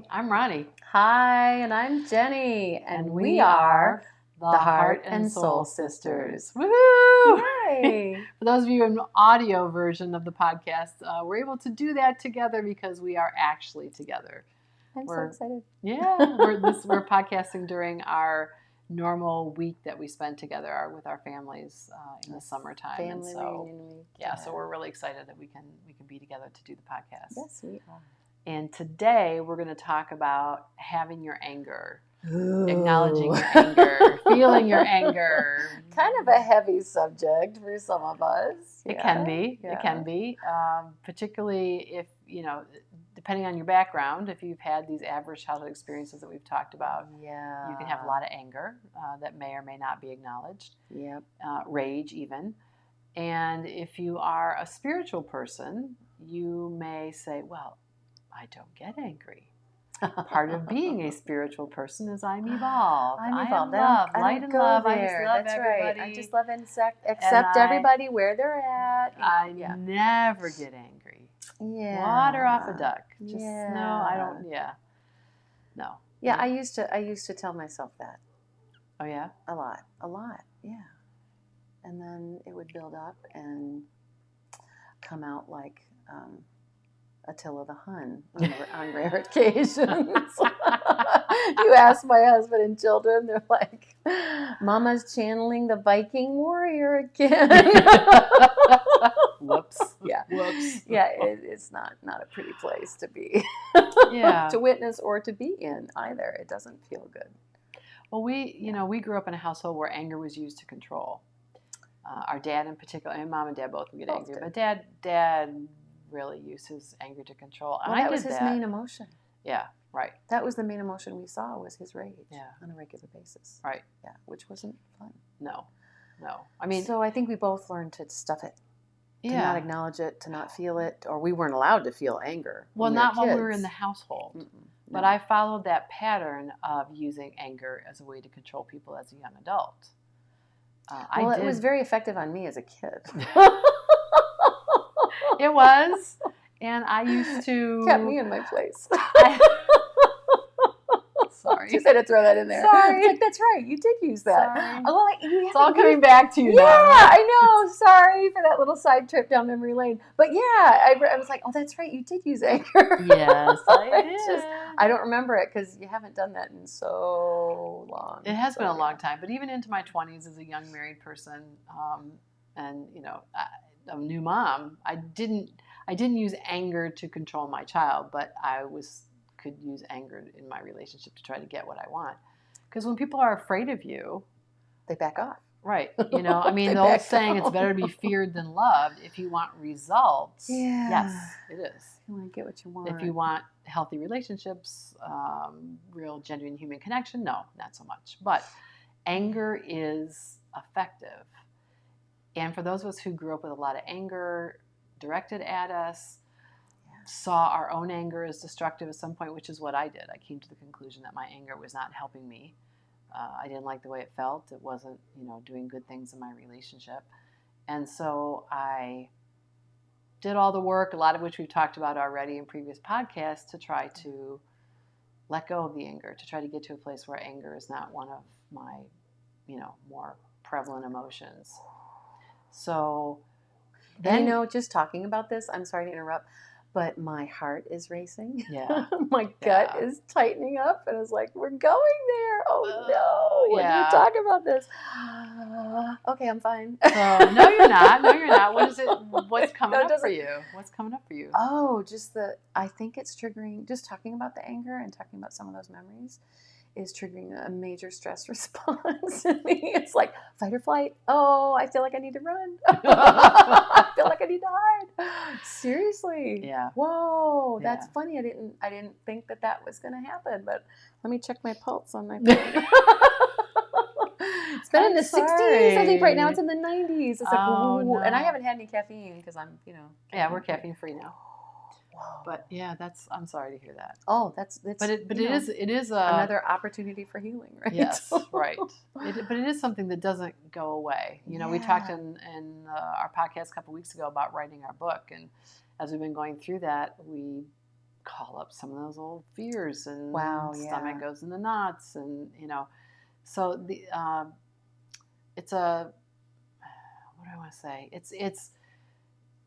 I'm Ronnie. Hi, and I'm Jenny, and we are the Heart and Soul Sisters. Woohoo! Yay! For those of you in the audio version of the podcast, we're able to do that together because we are actually together. We're so excited. Yeah, we're podcasting during our normal week that we spend together with our families in the summertime. Family reunion week. Yeah, so we're really excited that we can be together to do the podcast. Yes, we are. And today we're going to talk about having your anger, Ooh. Acknowledging your anger, feeling your anger. Kind of a heavy subject for some of us. It can be. Yeah. It can be, particularly if, depending on your background, if you've had these adverse childhood experiences that we've talked about, you can have a lot of anger that may or may not be acknowledged. Yep. Rage even. And if you are a spiritual person, you may say, well, I don't get angry. Part of being a spiritual person is I'm evolved. I am love, light and love. I just love That's everybody. Right. I just love and accept everybody where they're at. I never get angry. Yeah. Water off a duck. Just yeah. No, I don't. Yeah. No. Yeah, I used to tell myself that. Oh yeah. A lot. Yeah. And then it would build up and come out like Attila the Hun on rare occasions. You ask my husband and children, they're like, Mama's channeling the Viking warrior again. Whoops. Yeah. Whoops. Yeah, it's not a pretty place to be. Yeah. To witness or to be in either. It doesn't feel good. Well, we grew up in a household where anger was used to control. Our dad in particular, and Mom and Dad both would get angry, but Dad really used his anger to control. And well, that was his main emotion. Yeah, right. That was the main emotion we saw was his rage on a regular basis. Right. Yeah, which wasn't fun. No. I mean, so I think we both learned to stuff it, to not acknowledge it, to not feel it, or we weren't allowed to feel anger. Well, not while we were in the household. No. But I followed that pattern of using anger as a way to control people as a young adult. It was very effective on me as a kid. It was, and I used to... Kept me in my place. Sorry. Just had to throw that in there. Sorry. It's like, that's right, you did use that. Sorry. Oh, it's all coming back to you now. Yeah, I know. Sorry for that little side trip down memory lane. But yeah, I was like, oh, that's right, you did use anger. Yes, I did. I don't remember it because you haven't done that in so long. It has been a long time, but even into my 20s as a young married person, and a new mom, I didn't use anger to control my child, but I could use anger in my relationship to try to get what I want. Because when people are afraid of you, they back off. Right. I mean, the old saying, it's better to be feared than loved. If you want results, yes, it is. You want to get what you want. If you want healthy relationships, real genuine human connection, no, not so much. But anger is effective. And for those of us who grew up with a lot of anger directed at us, saw our own anger as destructive at some point, which is what I did. I came to the conclusion that my anger was not helping me. I didn't like the way it felt. It wasn't, doing good things in my relationship. And so I did all the work, a lot of which we've talked about already in previous podcasts, to try to let go of the anger, to try to get to a place where anger is not one of my, more prevalent emotions. So then, just talking about this, I'm sorry to interrupt, but my heart is racing. Yeah. My gut is tightening up, and it's like, we're going there. Oh, no. When you talk about this. Okay, I'm fine. No, you're not. What's coming up for you? What's coming up for you? Oh, I think it's triggering, just talking about the anger and talking about some of those memories is triggering a major stress response in me. It's like fight or flight. Oh, I feel like I need to run. I feel like I need to hide. Seriously. Yeah. Whoa, that's funny. I didn't think that was going to happen, but let me check my pulse on my phone. It's been in the 60s. I think right now it's in the 90s. It's like, no. And I haven't had any caffeine because I'm, Yeah, we're caffeine free now. Whoa. But yeah, I'm sorry to hear that. Oh, that's But it you know, is another opportunity for healing, right? yes, right. But it is something that doesn't go away. You know, we talked Yeah. in our podcast a couple weeks ago about writing our book, and as we've been going through that, we call up some of those old fears, and Wow, stomach yeah. goes in the knots, and so it's a what do I want to say? It's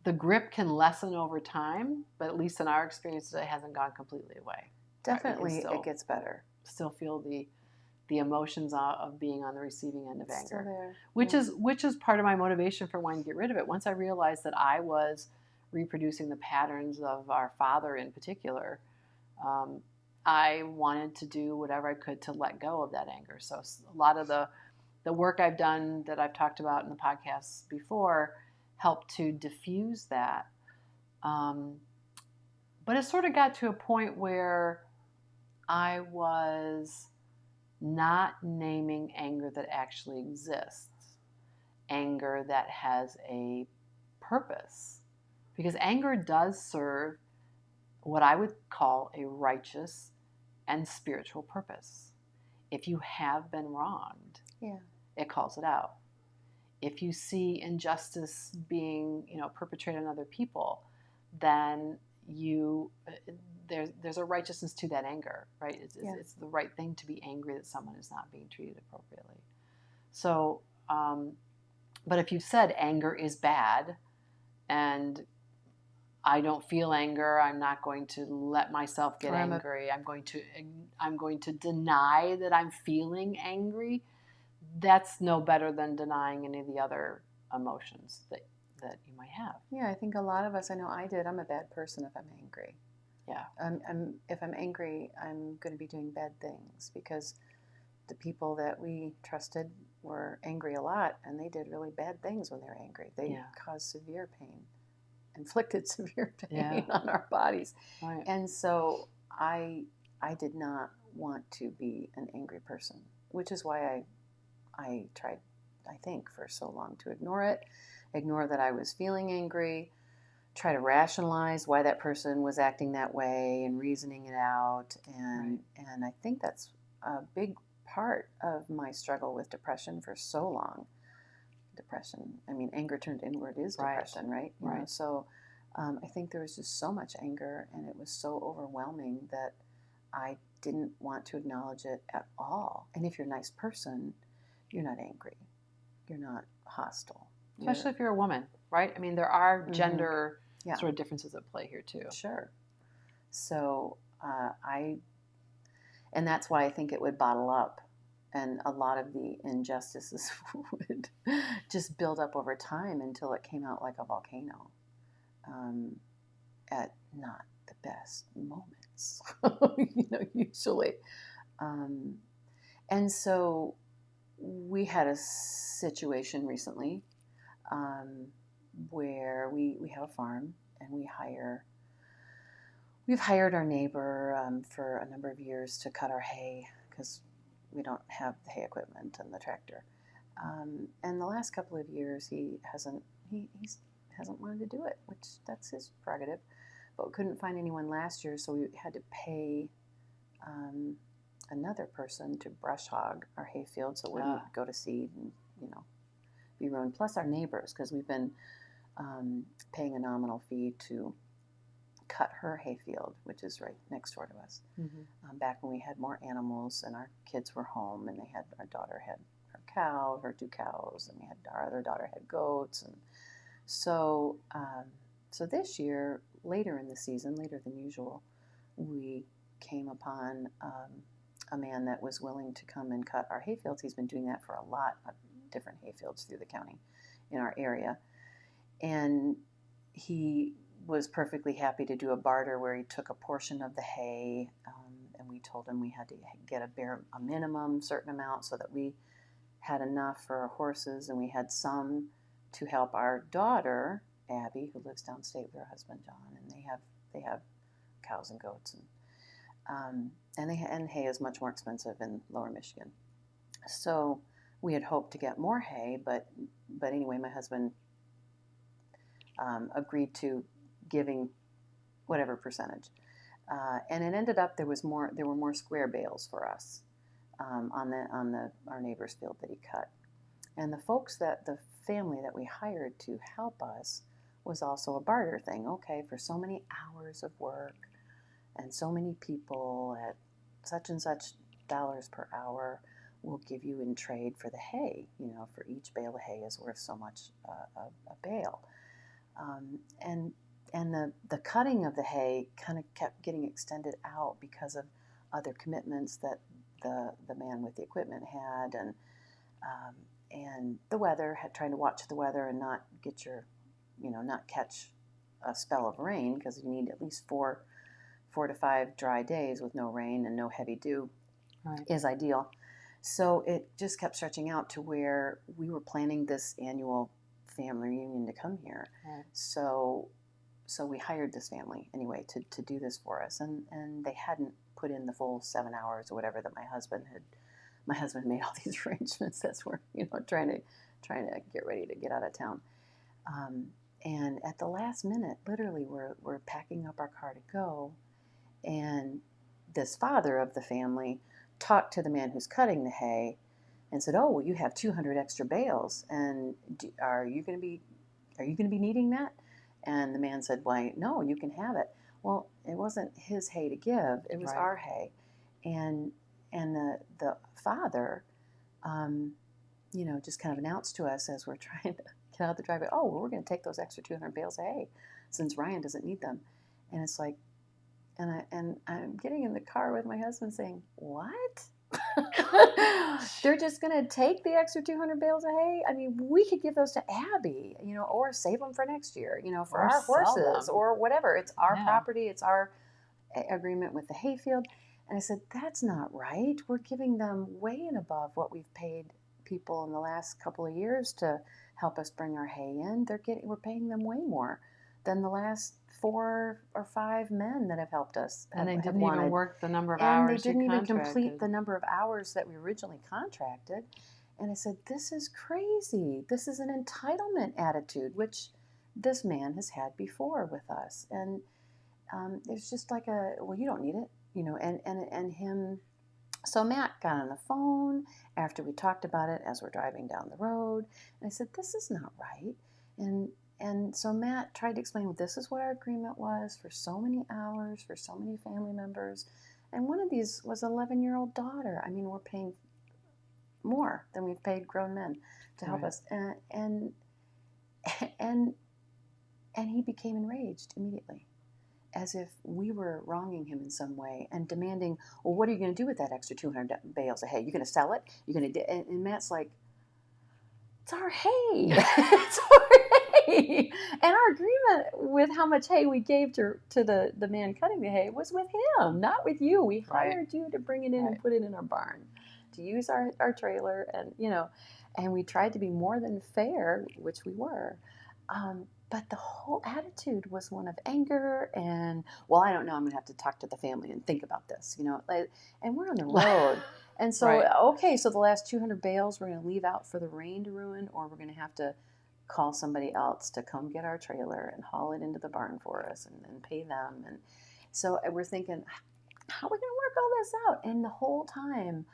the grip can lessen over time, but at least in our experience, it hasn't gone completely away. Right? We can Definitely it gets better. still feel the emotions of being on the receiving end of It's still anger, there. which is part of my motivation for wanting to get rid of it. Once I realized that I was reproducing the patterns of our father in particular, um, I wanted to do whatever I could to let go of that anger. So a lot of the work I've done that I've talked about in the podcasts before helped to diffuse that. Um, but it sort of got to a point where I was not naming anger that actually exists, anger that has a purpose. Because anger does serve what I would call a righteous and spiritual purpose. If you have been wronged, Yeah. it calls it out. If you see injustice being, perpetrated on other people, then you there's a righteousness to that anger, right? It's the right thing to be angry that someone is not being treated appropriately. So, but if you've said anger is bad, and I don't feel anger, I'm not going to let myself get angry. I'm going to deny that I'm feeling angry. That's no better than denying any of the other emotions that you might have. Yeah, I think a lot of us, I know I did, I'm a bad person if I'm angry. Yeah. If I'm angry, I'm going to be doing bad things because the people that we trusted were angry a lot, and they did really bad things when they were angry. They caused severe pain, inflicted severe pain on our bodies. Right. And so I did not want to be an angry person, which is why I tried, I think, for so long to ignore that I was feeling angry, try to rationalize why that person was acting that way and reasoning it out. And I think that's a big part of my struggle with depression for so long. Depression, I mean, anger turned inward is depression, right? You know, so I think there was just so much anger, and it was so overwhelming that I didn't want to acknowledge it at all. And if you're a nice person, you're not angry. You're not hostile. Especially if you're a woman, right? I mean, there are gender sort of differences at play here too. Sure. So and that's why I think it would bottle up, and a lot of the injustices would just build up over time until it came out like a volcano at not the best moments, usually. And so we had a situation recently where we have a farm, and we've hired our neighbor for a number of years to cut our hay because we don't have the hay equipment and the tractor. And the last couple of years, he hasn't wanted to do it, which that's his prerogative. But we couldn't find anyone last year, so we had to pay another person to brush hog our hay field so it wouldn't go to seed and be ruined. Plus our neighbors, because we've been paying a nominal fee to cut her hayfield, which is right next door to us. Back when we had more animals and our kids were home, and our daughter had her 2 cows, and our other daughter had goats, and so this year, later in the season, later than usual, we came upon a man that was willing to come and cut our hayfields. He's been doing that for a lot of different hayfields through the county in our area, and he was perfectly happy to do a barter where he took a portion of the hay, and we told him we had to get a minimum certain amount so that we had enough for our horses, and we had some to help our daughter Abby, who lives downstate with her husband John, and they have cows and goats, and hay is much more expensive in Lower Michigan. So we had hoped to get more hay, but anyway, my husband agreed to giving whatever percentage. And it ended up there were more square bales for us on our neighbor's field that he cut. And the family that we hired to help us was also a barter thing. Okay, for so many hours of work and so many people at such and such dollars per hour, we'll give you in trade for the hay. For each bale of hay is worth so much a bale. And the cutting of the hay kind of kept getting extended out because of other commitments that the man with the equipment had, and the weather, trying to watch the weather and not get not catch a spell of rain, because you need at least 4 to 5 dry days with no rain and no heavy dew is ideal. So it just kept stretching out to where we were planning this annual family reunion to come here. Right. So we hired this family anyway to do this for us, and they hadn't put in the full 7 hours or whatever that my husband made all these arrangements as we're trying to get ready to get out of town. And at the last minute, literally, we're packing up our car to go, and this father of the family talked to the man who's cutting the hay and said, "Oh, well, you have 200 extra bales, and are you going to be needing that?" And the man said, "Why, no, you can have it." Well, it wasn't his hay to give; it was our hay, and the father, just kind of announced to us as we're trying to get out the driveway, "Oh, well, we're going to take those extra 200 bales of hay since Ryan doesn't need them." And it's like, and I'm getting in the car with my husband saying, "What?" They're just going to take the extra 200 bales of hay? I mean, we could give those to Abby, or save them for next year, for our horses or whatever. It's our property. It's our agreement with the hayfield. And I said, that's not right. We're giving them way and above what we've paid people in the last couple of years to help us bring our hay in. We're paying them way more than the last 4 or 5 men that have helped us. And they didn't even work the number of hours. And they didn't even complete the number of hours that we originally contracted. And I said, this is crazy. This is an entitlement attitude, which this man has had before with us. And it's just like well, you don't need it, and him. So Matt got on the phone after we talked about it as we're driving down the road. And I said, this is not right. And so Matt tried to explain, well, this is what our agreement was for so many hours, for so many family members. And one of these was an 11-year-old daughter. I mean, we're paying more than we've paid grown men to help us. And he became enraged immediately, as if we were wronging him in some way, and demanding, well, what are you going to do with that extra 200 bales of hay? You're going to sell it? You're going to? And Matt's like, it's our hay. It's our hay. And our agreement with how much hay we gave to the man cutting the hay was with him, not with you. We hired you to bring it in and put it in our barn, to use our trailer, and and we tried to be more than fair, which we were. But the whole attitude was one of anger and, well, I don't know, I'm going to have to talk to the family and think about this, and we're on the road. And so, okay, so the last 200 bales we're going to leave out for the rain to ruin, or we're going to have to call somebody else to come get our trailer and haul it into the barn for us and pay them. And so we're thinking, how are we going to work all this out? And the whole time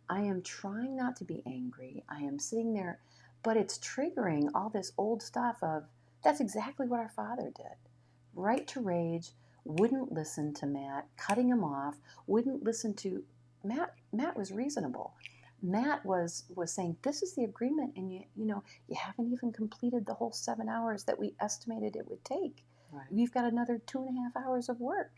I am trying not to be angry. I am sitting there, but it's triggering all this old stuff of, that's exactly what our father did. Right to rage, wouldn't listen to Matt, cutting him off, wouldn't listen to Matt. Matt was reasonable. Matt was saying, this is the agreement, and you haven't even completed the whole 7 hours that we estimated it would take. Right. We've got another 2.5 hours of work.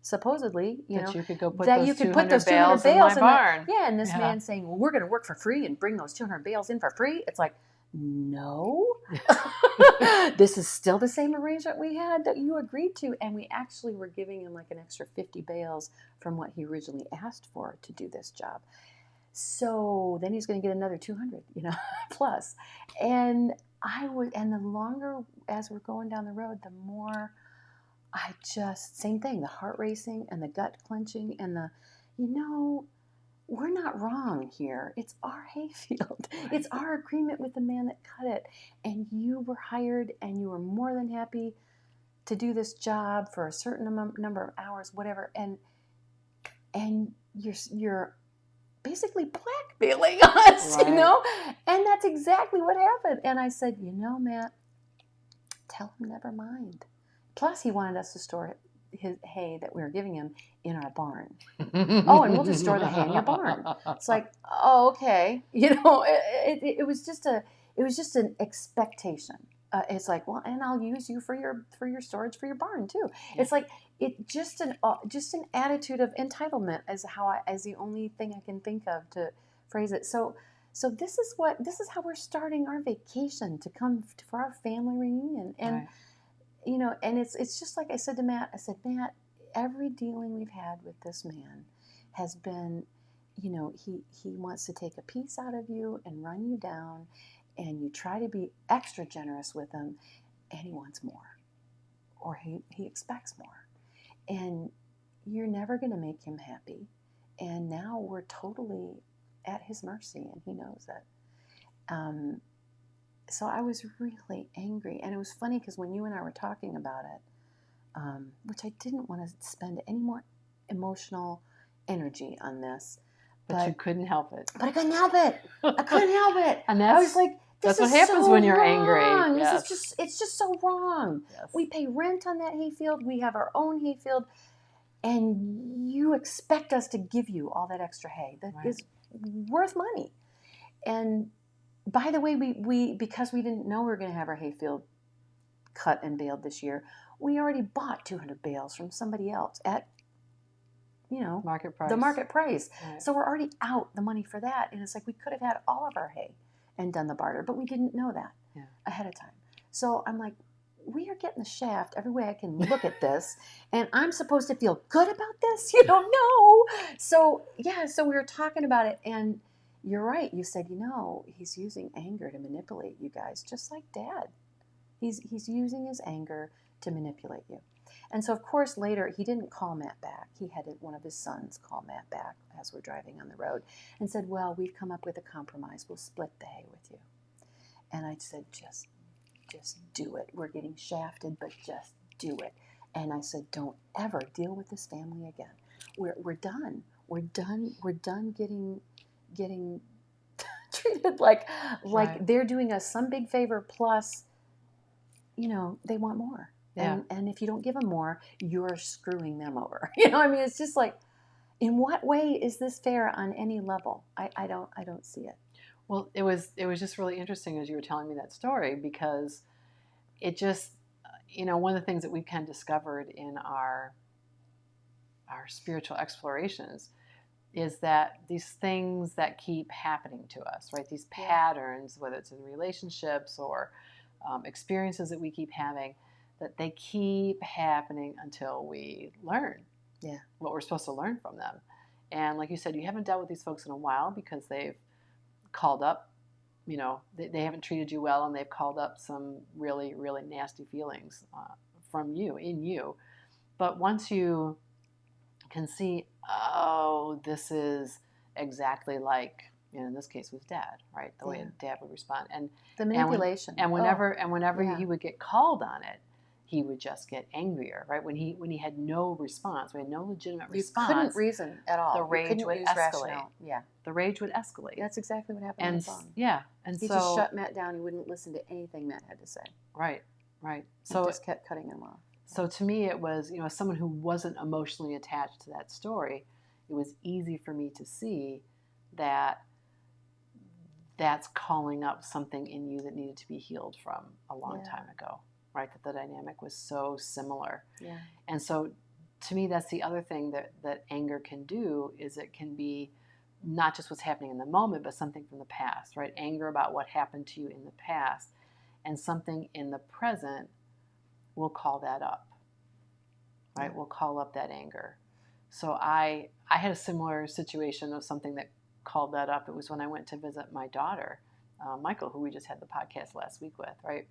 Supposedly, you could go put that those you could 200 put those 200 bales in my barn. And this man saying, well, we're going to work for free and bring those 200 bales in for free. It's like, no, this is still the same arrangement we had that you agreed to. And we actually were giving him like an extra 50 bales from what he originally asked for to do this job. So then he's going to get another 200, plus. And and the longer as we're going down the road, the more same thing, the heart racing and the gut clenching and we're not wrong here. It's our hayfield. Right. It's our agreement with the man that cut it. And you were hired, and you were more than happy to do this job for a certain number of hours, whatever, and you're basically blackmailing us, Right. And that's exactly what happened. And I said, Matt, tell him never mind. Plus, he wanted us to store his hay that we were giving him in our barn. Oh, and we'll just store the hay in your barn. It's like, oh, okay. It was just an expectation. It's like, well, and I'll use you for your storage for your barn too. Yeah. It's like just an attitude of entitlement as the only thing I can think of to phrase it. So this is how we're starting our vacation to come for our family reunion, and right. And it's just like I said to Matt. I said, Matt, every dealing we've had with this man has been, he wants to take a piece out of you and run you down, and you try to be extra generous with him, and he wants more, or he expects more, and you're never going to make him happy. And now we're totally at his mercy, and he knows it. So I was really angry, and it was funny because when you and I were talking about it, which I didn't want to spend any more emotional energy on this. But you couldn't help it. But I couldn't help it. I couldn't help it. And I was like, that's what happens when you're wrong. angry. Yes. It's just so wrong. Yes. We pay rent on that hayfield. We have our own hayfield. And you expect us to give you all that extra hay that right. is worth money. And by the way, we because we didn't know we were going to have our hayfield cut and baled this year, we already bought 200 bales from somebody else at market price. The market price. Right. So we're already out the money for that. And it's like we could have had all of our hay and done the barter, but we didn't know that ahead of time. So I'm like, we are getting the shaft every way I can look at this. And I'm supposed to feel good about this? No. So we were talking about it. And you're right. You said, he's using anger to manipulate you guys, just like Dad. He's using his anger to manipulate you. And so, of course, later, he didn't call Matt back. He had one of his sons call Matt back as we're driving on the road and said, well, we've come up with a compromise. We'll split the hay with you. And I said, just do it. We're getting shafted, but just do it. And I said, don't ever deal with this family again. We're done. We're done getting treated like right. they're doing us some big favor, plus, they want more. Yeah. And if you don't give them more, you're screwing them over. It's just like, in what way is this fair on any level? I don't see it. Well, it was just really interesting as you were telling me that story, because it just, one of the things that we've kind of discovered in our spiritual explorations is that these things that keep happening to us, right? These patterns, whether it's in relationships or experiences that we keep having, that they keep happening until we learn what we're supposed to learn from them. And like you said, you haven't dealt with these folks in a while because they've called up, they haven't treated you well, and they've called up some really, really nasty feelings from you, in you. But once you can see, oh, this is exactly like, in this case with Dad, right? The way Dad would respond. And the manipulation. And whenever he would get called on it, he would just get angrier, right? When he had no response, we had no legitimate response. You couldn't reason at all. The rage would escalate. Rationale. Yeah. The rage would escalate. That's exactly what happened on the phone. Yeah. And he just shut Matt down. He wouldn't listen to anything Matt had to say. Right. So just kept cutting him off. So to me, it was, as someone who wasn't emotionally attached to that story, it was easy for me to see that that's calling up something in you that needed to be healed from a long time ago, right? That the dynamic was so similar. Yeah. And so to me, that's the other thing that anger can do, is it can be not just what's happening in the moment, but something from the past, right? Anger about what happened to you in the past, and something in the present will call that up, right? We'll call up that anger. So I had a similar situation of something that called that up. It was when I went to visit my daughter, Michael, who we just had the podcast last week with, right?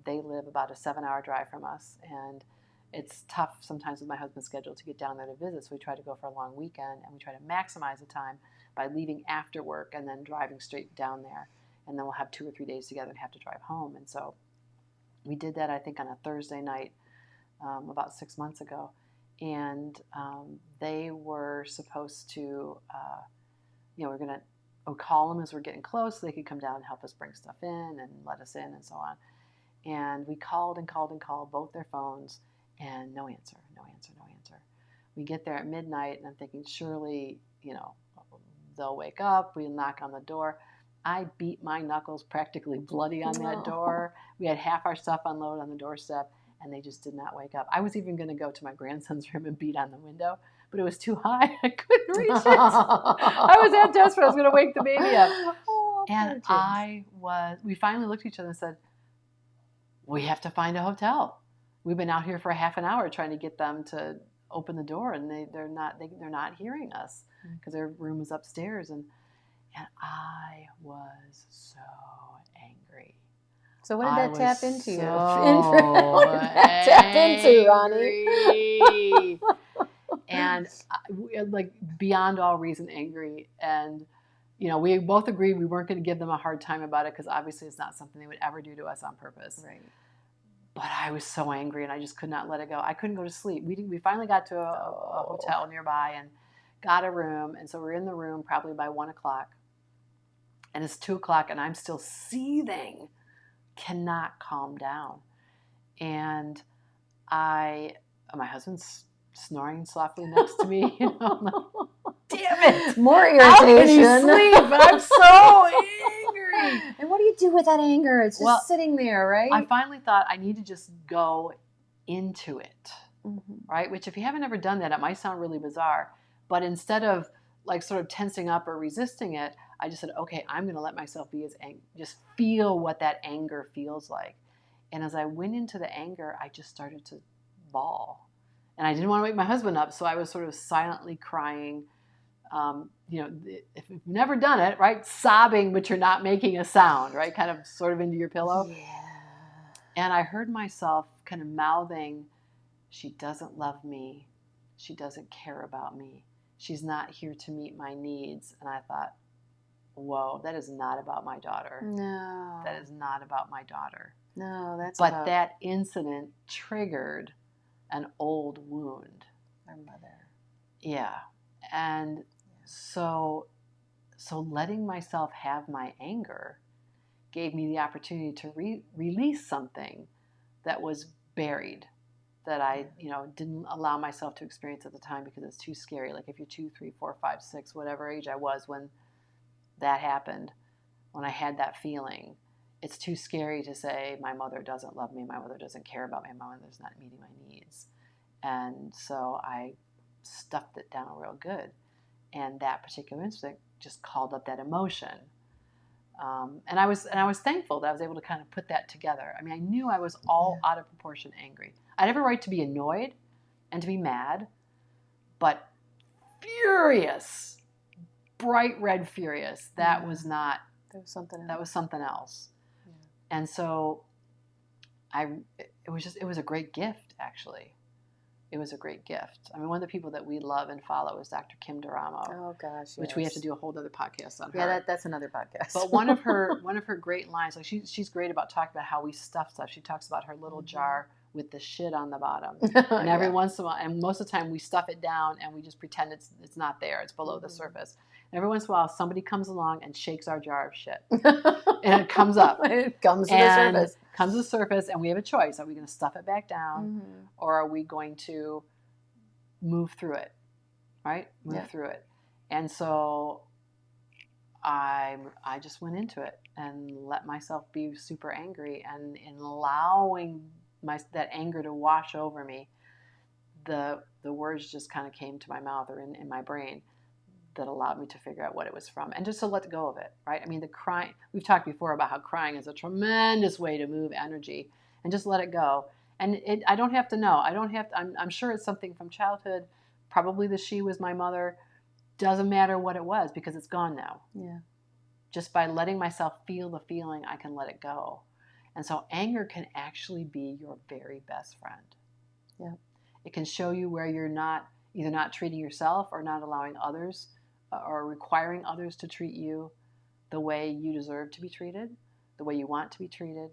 They live about a 7-hour drive from us, and it's tough sometimes with my husband's schedule to get down there to visit, so we try to go for a long weekend, and we try to maximize the time by leaving after work and then driving straight down there, and then we'll have 2 or 3 days together and have to drive home. And so we did that, I think, on a Thursday night about 6 months ago. And they were supposed to, we're going to call them as we're getting close so they could come down and help us bring stuff in and let us in and so on. And we called and called and called both their phones, and no answer, no answer, no answer. We get there at midnight, and I'm thinking, surely, they'll wake up. We'll knock on the door. I beat my knuckles practically bloody on that door. We had half our stuff unloaded on the doorstep, and they just did not wake up. I was even going to go to my grandson's room and beat on the window, but it was too high. I couldn't reach it. I was that desperate. I was going to wake the baby up. And we finally looked at each other and said, we have to find a hotel. We've been out here for a half an hour trying to get them to open the door, and they're not hearing us because their room was upstairs. And I was so angry. So what did that tap into? What did that tap into, Ronnie? And like beyond all reason angry. And we both agreed we weren't going to give them a hard time about it because obviously it's not something they would ever do to us on purpose. Right. But I was so angry and I just could not let it go. I couldn't go to sleep. We finally got to a hotel nearby and got a room. And so we're in the room probably by 1 o'clock. And it's 2 o'clock and I'm still seething, cannot calm down. And my husband's snoring softly next to me. I'm like, damn it! More irritation. How can you sleep? I'm so angry. And what do you do with that anger? It's just sitting there, right? I finally thought I need to just go into it, right? Which if you haven't ever done that, it might sound really bizarre. But instead of like sort of tensing up or resisting it, I just said, okay, I'm going to let myself be as angry. Just feel what that anger feels like. And as I went into the anger, I just started to bawl. And I didn't want to wake my husband up, so I was sort of silently crying. If you've never done it, right? Sobbing, but you're not making a sound, right? Kind of sort of into your pillow. Yeah. And I heard myself kind of mouthing, she doesn't love me. She doesn't care about me. She's not here to meet my needs. And I thought, whoa, that is not about my daughter. No. That is not about my daughter. No, that's But that incident triggered an old wound. Our mother. Yeah. And so letting myself have my anger gave me the opportunity to release something that was buried, that I, didn't allow myself to experience at the time because it's too scary. Like if you're 2, 3, 4, 5, 6, whatever age I was when that happened, when I had that feeling, it's too scary to say my mother doesn't love me, my mother doesn't care about me, my mother's not meeting my needs. And so I stuffed it down real good. And that particular incident just called up that emotion. And I was thankful that I was able to kind of put that together. I mean, I knew I was all out of proportion angry. I had every right to be annoyed and to be mad, but furious, bright red furious. That was not. That was something else. That was something else. Yeah. And so it was a great gift, actually. It was a great gift. I mean, one of the people that we love and follow is Dr. Kim Duramo. Oh gosh, which we have to do a whole other podcast on her. Yeah, that's another podcast. But one of her great lines, like she's great about talking about how we stuff stuff. She talks about her little jar with the shit on the bottom, and every once in a while, and most of the time we stuff it down and we just pretend it's not there. It's below the surface. And every once in a while, somebody comes along and shakes our jar of shit, and it comes up. It comes to the surface. Comes to the surface, and we have a choice: are we going to stuff it back down, or are we going to move through it? Right? Move through it. And so I just went into it and let myself be super angry, and in allowing that anger to wash over me, the words just kind of came to my mouth or in my brain that allowed me to figure out what it was from, and just to let go of it, right? I mean, the crying, we've talked before about how crying is a tremendous way to move energy, and just let it go. And I don't have to know. I'm sure it's something from childhood. Probably the she was my mother. Doesn't matter what it was because it's gone now. Yeah. Just by letting myself feel the feeling, I can let it go. And so anger can actually be your very best friend. Yeah. It can show you where you're either not treating yourself or not allowing others or requiring others to treat you the way you deserve to be treated, the way you want to be treated.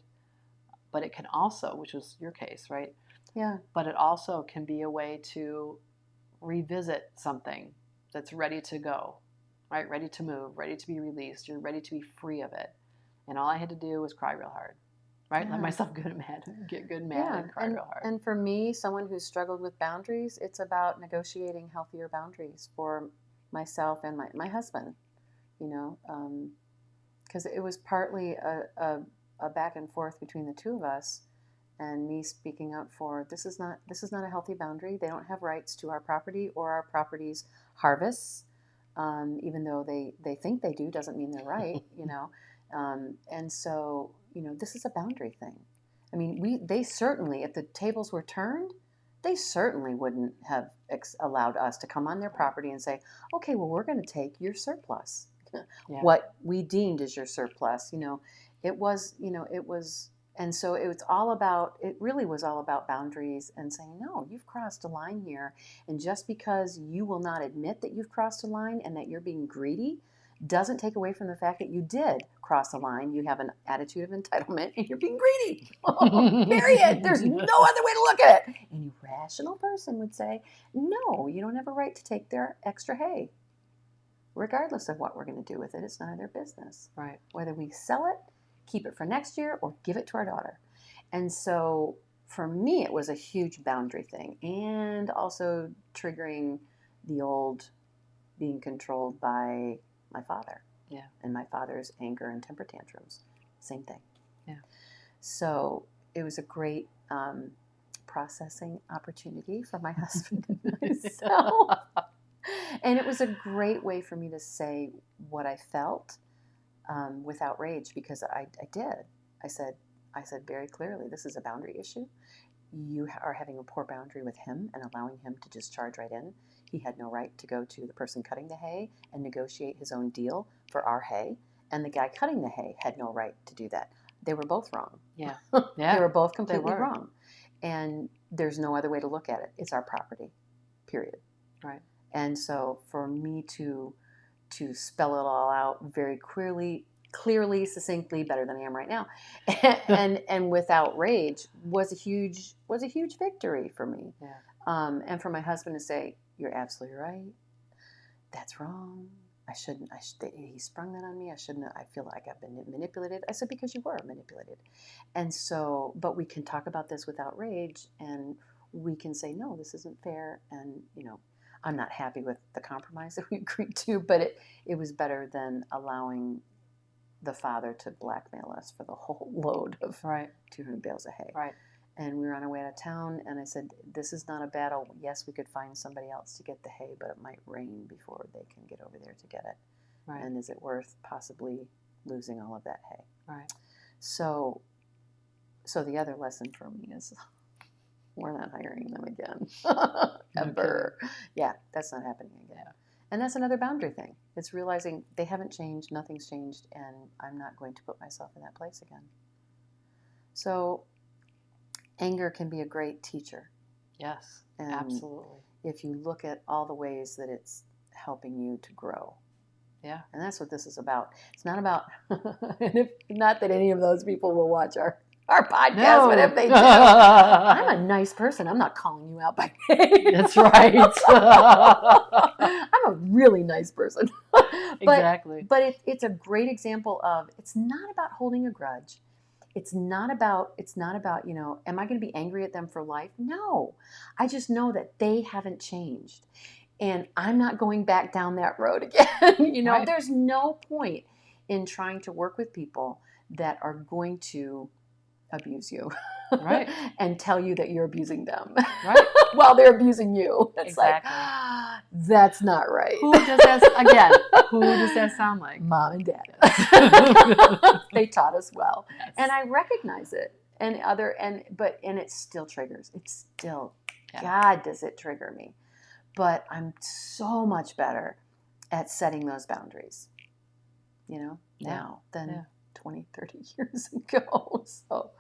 But it can also, which was your case, right? Yeah. But it also can be a way to revisit something that's ready to go, right? Ready to move, ready to be released. You're ready to be free of it. And all I had to do was cry real hard, right? Let myself get good mad and cry real hard. And for me, someone who's struggled with boundaries, it's about negotiating healthier boundaries for myself and my husband, you know, because it was partly a back and forth between the two of us, and me speaking up for this is not a healthy boundary. They don't have rights to our property or our property's harvests, even though they think they do, doesn't mean they're right, you know. And so, you know, this is a boundary thing. I mean, they certainly, if the tables were turned, they certainly wouldn't have allowed us to come on their property and say, okay, well, we're going to take your surplus. Yeah. What we deemed as your surplus, you know, it was, and so it really was all about boundaries and saying, no, you've crossed a line here. And just because you will not admit that you've crossed a line and that you're being greedy doesn't take away from the fact that you did cross a line. You have an attitude of entitlement and you're being greedy. Period. There's no other way to look at it. Any rational person would say, no, you don't have a right to take their extra hay. Regardless of what we're going to do with it, it's none of their business. Right. Whether we sell it, keep it for next year, or give it to our daughter. And so for me, it was a huge boundary thing, and also triggering the old being controlled by my father. Yeah. And my father's anger and temper tantrums. Same thing. Yeah. So it was a great processing opportunity for my husband and myself. And it was a great way for me to say what I felt without rage, because I did. I said very clearly, this is a boundary issue. You are having a poor boundary with him and allowing him to just charge right in. He had no right to go to the person cutting the hay and negotiate his own deal for our hay. And the guy cutting the hay had no right to do that. They were both wrong. Yeah. They were both completely wrong. And there's no other way to look at it. It's our property, period. Right. And so for me to spell it all out very clearly, succinctly, better than I am right now, and without rage was a huge victory for me. Yeah. And for my husband to say, "You're absolutely right. That's wrong. I shouldn't. He sprung that on me. I shouldn't. I feel like I've been manipulated." I said, "Because you were manipulated." And so, but we can talk about this without rage, and we can say, "No, this isn't fair." And you know, I'm not happy with the compromise that we agreed to, but it was better than allowing the father to blackmail us for the whole load of 200 bales of hay. Right. And we were on our way out of town, and I said, this is not a battle. Yes, we could find somebody else to get the hay, but it might rain before they can get over there to get it. Right. And is it worth possibly losing all of that hay? Right. So the other lesson for me is we're not hiring them again. Ever. Okay. Yeah, that's not happening again. Yeah. And that's another boundary thing. It's realizing they haven't changed, nothing's changed, and I'm not going to put myself in that place again. So anger can be a great teacher. Yes, and absolutely. If you look at all the ways that it's helping you to grow. Yeah. And that's what this is about. It's not about, and not that any of those people will watch our podcast, but if they do, I'm a nice person. I'm not calling you out by name. That's right. I'm a really nice person. Exactly. But it's a great example of, it's not about holding a grudge. It's not about, you know, am I going to be angry at them for life? No. I just know that they haven't changed. And I'm not going back down that road again. You know, There's no point in trying to work with people that are going to abuse you. Right. And tell you that you're abusing them. Right. While they're abusing you. It's exactly. like, that's not right. Who does that sound like? Mom and Dad. They taught us well. Yes. And I recognize it. And it still triggers. It's still, God, does it trigger me. But I'm so much better at setting those boundaries, you know, now than 20, 30 years ago. So,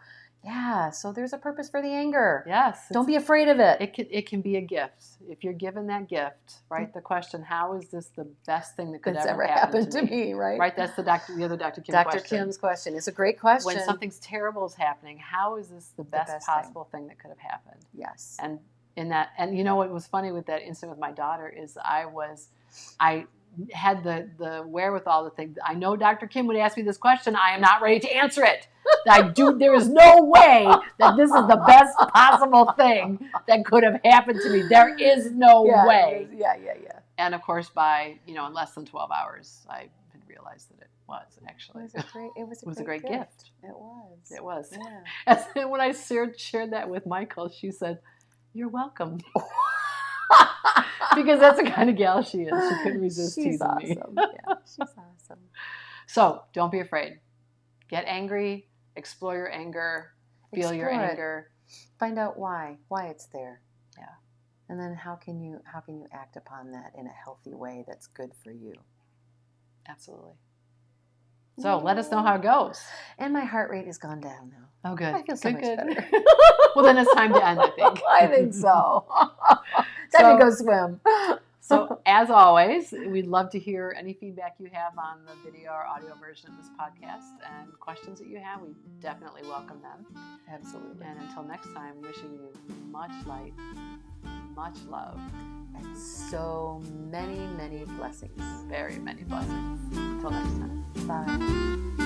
Yeah, so there's a purpose for the anger. Yes. Don't be afraid of it. It can be a gift. If you're given that gift, right? The question, how is this the best thing that could That's ever ever happen to me? me, right? Right? That's the other Dr. Kim Dr. question. Kim's question. It's a great question. When something's terrible is happening, how is this the best possible thing that could have happened? Yes. And in that, and you know what was funny with that incident with my daughter is I had the wherewithal to think, I know Dr. Kim would ask me this question. I am not ready to answer it. There is no way that this is the best possible thing that could have happened to me. There is no way. Yeah. And of course, by, in less than 12 hours, I had realized that it was actually. It was a great gift. It was. It was. Yeah. And when I shared that with Michael, she said, "You're welcome." Because that's the kind of gal she is. She couldn't resist teasing me. Yeah, she's awesome. So don't be afraid. Get angry. Explore your anger. Feel your anger. Find out why it's there. Yeah. And then how can you act upon that in a healthy way that's good for you? Absolutely. So let us know how it goes. And my heart rate has gone down now. Oh, good. I feel so much better. Well, then it's time to end, I think. I think so. Time to go swim. So, as always, we'd love to hear any feedback you have on the video or audio version of this podcast, and questions that you have. We definitely welcome them. Absolutely. And until next time, wishing you much light, much love, and so many, many blessings. Very many blessings. Until next time. Bye.